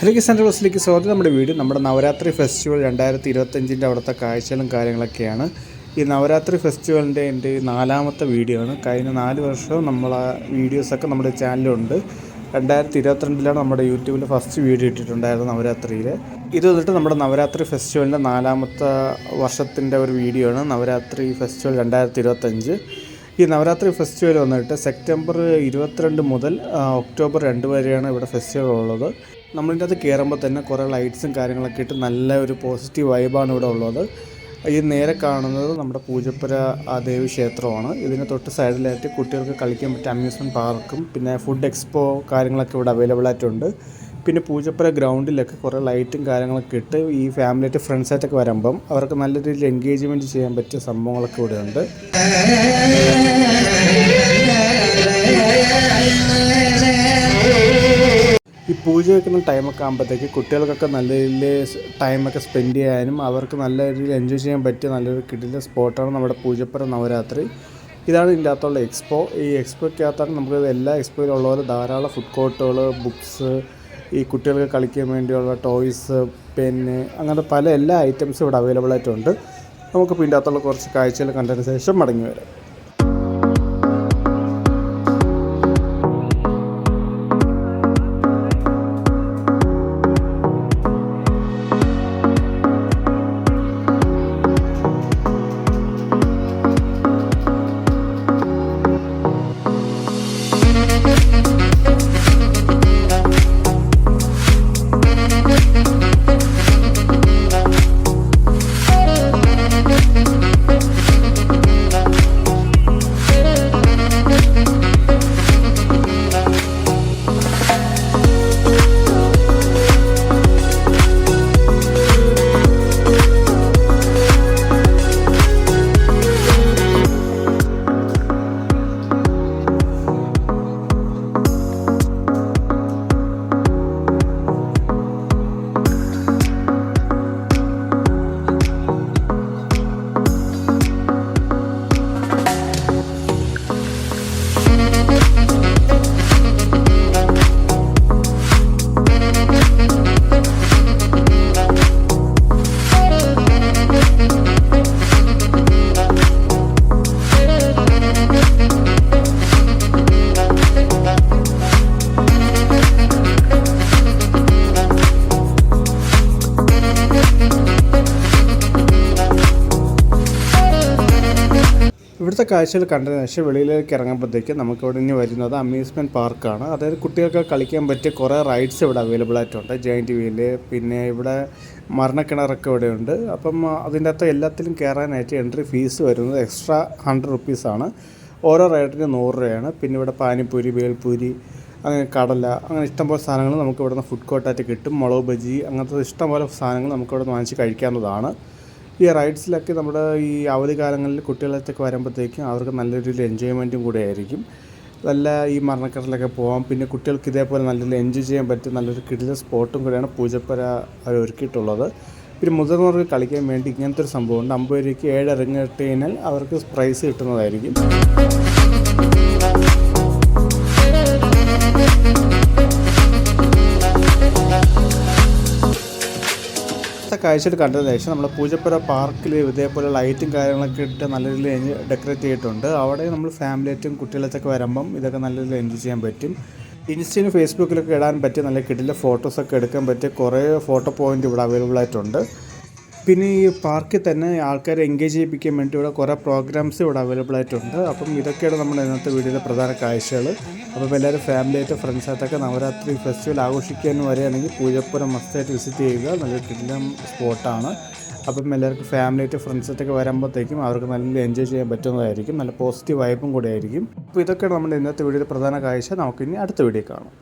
ഹരിക്ക് central ബസ്സിലേക്ക് സ്വാഗതം. നമ്മുടെ വീട് നമ്മുടെ നവരാത്രി ഫെസ്റ്റിവൽ 2025 അവിടുത്തെ കാഴ്ചകളും കാര്യങ്ങളൊക്കെയാണ്. ഈ നവരാത്രി ഫെസ്റ്റിവലിൻ്റെ എൻ്റെ 4ാമത്തെ വീഡിയോ ആണ്. കഴിഞ്ഞ 4 വർഷവും നമ്മളെ വീഡിയോസൊക്കെ നമ്മുടെ ചാനലുണ്ട്. 2022 നമ്മുടെ യൂട്യൂബിൽ ഫസ്റ്റ് വീഡിയോ ഇട്ടിട്ടുണ്ടായിരുന്നു നവരാത്രിയിൽ. ഇത് വന്നിട്ട് നമ്മുടെ നവരാത്രി ഫെസ്റ്റിവലിൻ്റെ 4ാമത്തെ വർഷത്തിൻ്റെ ഒരു വീഡിയോ ആണ്. നവരാത്രി ഫെസ്റ്റിവൽ 2025. ഈ നവരാത്രി ഫെസ്റ്റിവൽ വന്നിട്ട് സെപ്റ്റംബർ 22 മുതൽ ഒക്ടോബർ 2 വരെയാണ് ഇവിടെ ഫെസ്റ്റിവൽ ഉള്ളത്. നമ്മളിൻ്റെ അത് കയറുമ്പോൾ തന്നെ കുറേ ലൈറ്റ്സും കാര്യങ്ങളൊക്കെ ഇട്ട് നല്ല ഒരു പോസിറ്റീവ് വൈബാണ് ഇവിടെ ഉള്ളത്. ഈ നേരെ കാണുന്നത് നമ്മുടെ പൂജപ്പുര ദേവി ക്ഷേത്രമാണ്. ഇതിന് തൊട്ട് സൈഡിലായിട്ട് കുട്ടികൾക്ക് കളിക്കാൻ പറ്റിയ അമ്യൂസ്മെൻറ്റ് പാർക്കും പിന്നെ ഫുഡ് എക്സ്പോ കാര്യങ്ങളൊക്കെ ഇവിടെ അവൈലബിൾ ആയിട്ടുണ്ട്. പിന്നെ പൂജപ്പുര ഗ്രൗണ്ടിലൊക്കെ കുറേ ലൈറ്റും കാര്യങ്ങളൊക്കെ ഇട്ട് ഈ ഫാമിലിയായിട്ട് ഫ്രണ്ട്സായിട്ടൊക്കെ വരുമ്പം അവർക്ക് നല്ല രീതിയിൽ എൻഗേജ്മെൻറ്റ് ചെയ്യാൻ പറ്റിയ സംഭവങ്ങളൊക്കെ ഇവിടെ ഉണ്ട്. ഈ പൂജ വയ്ക്കുന്ന ടൈമൊക്കെ ആകുമ്പോഴത്തേക്ക് കുട്ടികൾക്കൊക്കെ നല്ല രീതിയിൽ ടൈമൊക്കെ സ്പെൻഡ് ചെയ്യാനും അവർക്ക് നല്ല രീതിയിൽ എൻജോയ് ചെയ്യാൻ പറ്റിയ നല്ലൊരു കിടിലൻ സ്പോട്ടാണ് നമ്മുടെ പൂജപ്പുര നവരാത്രി. ഇതാണ് ഇതിൻ്റെ അകത്തുള്ള എക്സ്പോ. ഈ എക്സ്പോയ്ക്കകത്താണ് നമുക്ക് എല്ലാ എക്സ്പോയിലുള്ള പോലെ ധാരാളം ഫുഡ് കോർട്ടുകൾ, ബുക്സ്, ഈ കുട്ടികൾക്ക് കളിക്കാൻ വേണ്ടിയുള്ള ടോയ്സ്, പെന്ന്, അങ്ങനത്തെ പല എല്ലാ ഐറ്റംസും ഇവിടെ അവൈലബിൾ ആയിട്ടുണ്ട്. നമുക്ക് ഇതിൻ്റെ അകത്തുള്ള കുറച്ച് കാഴ്ചകൾ കണ്ടതിന് ശേഷം മടങ്ങി വരാം. ഇവിടുത്തെ കാഴ്ചകൾ കണ്ടതിന് ശേഷം വെളിയിലേക്ക് ഇറങ്ങുമ്പോഴത്തേക്ക് നമുക്കിവിടെ ഇനി വരുന്നത് അമ്യൂസ്മെൻറ്റ് പാർക്കാണ്. അതായത് കുട്ടികൾക്ക് കളിക്കാൻ പറ്റിയ കുറേ റൈഡ്സ് ഇവിടെ അവൈലബിൾ ആയിട്ടുണ്ട്. ജയൻറ്റ് വീല്, പിന്നെ ഇവിടെ മരണക്കിണറൊക്കെ ഇവിടെ ഉണ്ട്. അപ്പം അതിൻ്റെ അകത്ത് എല്ലാത്തിലും കയറാനായിട്ട് എൻട്രി ഫീസ് വരുന്നത് എക്സ്ട്രാ 100 റുപ്പീസാണ്. ഓരോ റൈഡിന് 100 രൂപയാണ്. പിന്നെ ഇവിടെ പാനിപ്പൂരി, വേൽപൂരി, അങ്ങനെ കടല, അങ്ങനെ ഇഷ്ടംപോലെ സാധനങ്ങൾ നമുക്ക് ഇവിടെ നിന്ന് ഫുഡ് കോർട്ടായിട്ട് കിട്ടും. മുളക് ബജി, അങ്ങനത്തെ ഇഷ്ടംപോലെ സാധനങ്ങൾ നമുക്ക് ഇവിടെ നിന്ന് വാങ്ങിച്ച് കഴിക്കാവുന്നതാണ്. ഈ റൈഡ്സിലൊക്കെ നമ്മുടെ ഈ അവധി കാലങ്ങളിൽ കുട്ടികളൊക്കെ വരുമ്പോഴത്തേക്കും അവർക്ക് നല്ല രീതിയിൽ എൻജോയ്മെൻറ്റും കൂടെ ആയിരിക്കും. നല്ല ഈ മരണക്കടലിലൊക്കെ പോകാം. പിന്നെ കുട്ടികൾക്ക് ഇതേപോലെ നല്ല രീതിയിൽ എൻജോയ് ചെയ്യാൻ പറ്റും നല്ലൊരു കിടിലൻ സ്പോട്ടും കൂടെയാണ് പൂജപ്പുര അവർ ഒരുക്കിയിട്ടുള്ളത്. പിന്നെ മുതിർന്നവർക്ക് കളിക്കാൻ വേണ്ടി ഇങ്ങനത്തെ ഒരു സംഭവമുണ്ട്. 50 രൂപയ്ക്ക് 7 ഇറങ്ങിയിട്ട് കഴിഞ്ഞാൽ അവർക്ക് പ്രൈസ് കിട്ടുന്നതായിരിക്കും. കാഴ്ചയിൽ കണ്ടതിന് ശേഷം നമ്മൾ പൂജപ്പുര പാർക്കിൽ ഇതേപോലെ ലൈറ്റും കാര്യങ്ങളൊക്കെ ഇട്ട് നല്ല രീതിയിൽ ഡെക്കറേറ്റ് ചെയ്തിട്ടുണ്ട്. അവിടെ നമ്മൾ ഫാമിലിയായിട്ടും കുട്ടികളൊക്കെ വരുമ്പം ഇതൊക്കെ നല്ല രീതിയിൽ എൻജോയ് ചെയ്യാൻ പറ്റും. ഇൻസ്റ്റയിലും ഫേസ്ബുക്കിലൊക്കെ ഇടാൻ പറ്റിയ നല്ല കിടിലൻ ഫോട്ടോസൊക്കെ എടുക്കാൻ പറ്റിയ കുറേ ഫോട്ടോ പോയിൻ്റ് ഇവിടെ അവൈലബിൾ ആയിട്ടുണ്ട്. പിന്നെ ഈ പാർക്കിൽ തന്നെ ആൾക്കാരെ എൻഗേജ് ചെയ്യിപ്പിക്കാൻ വേണ്ടി ഇവിടെ കുറേ പ്രോഗ്രാംസ് ഇവിടെ അവൈലബിൾ ആയിട്ടുണ്ട്. അപ്പം ഇതൊക്കെയാണ് നമ്മുടെ ഇന്നത്തെ വീഡിയോയിലെ പ്രധാന കാഴ്ചകൾ. അപ്പം എല്ലാവരും ഫാമിലിയായിട്ട് ഫ്രണ്ട്സായിട്ടൊക്കെ നവരാത്രി ഫെസ്റ്റിവൽ ആഘോഷിക്കാൻ വരികയാണെങ്കിൽ പൂജപ്പുര മസ്റ്റായിട്ട് വിസിറ്റ് ചെയ്യുക. നല്ലൊരു കിടിലൻ സ്പോട്ടാണ്. അപ്പം എല്ലാവർക്കും ഫാമിലിയായിട്ട് ഫ്രണ്ട്സായിട്ടൊക്കെ വരുമ്പോഴത്തേക്കും അവർക്ക് നല്ല എൻജോയ് ചെയ്യാൻ പറ്റുന്നതായിരിക്കും. നല്ല പോസിറ്റീവ് വൈബും കൂടെ ആയിരിക്കും. അപ്പോൾ ഇതൊക്കെയാണ് നമ്മുടെ ഇന്നത്തെ വീഡിയോയിലെ പ്രധാന കാഴ്ച. നമുക്കിനി അടുത്ത വീഡിയോ കാണാം.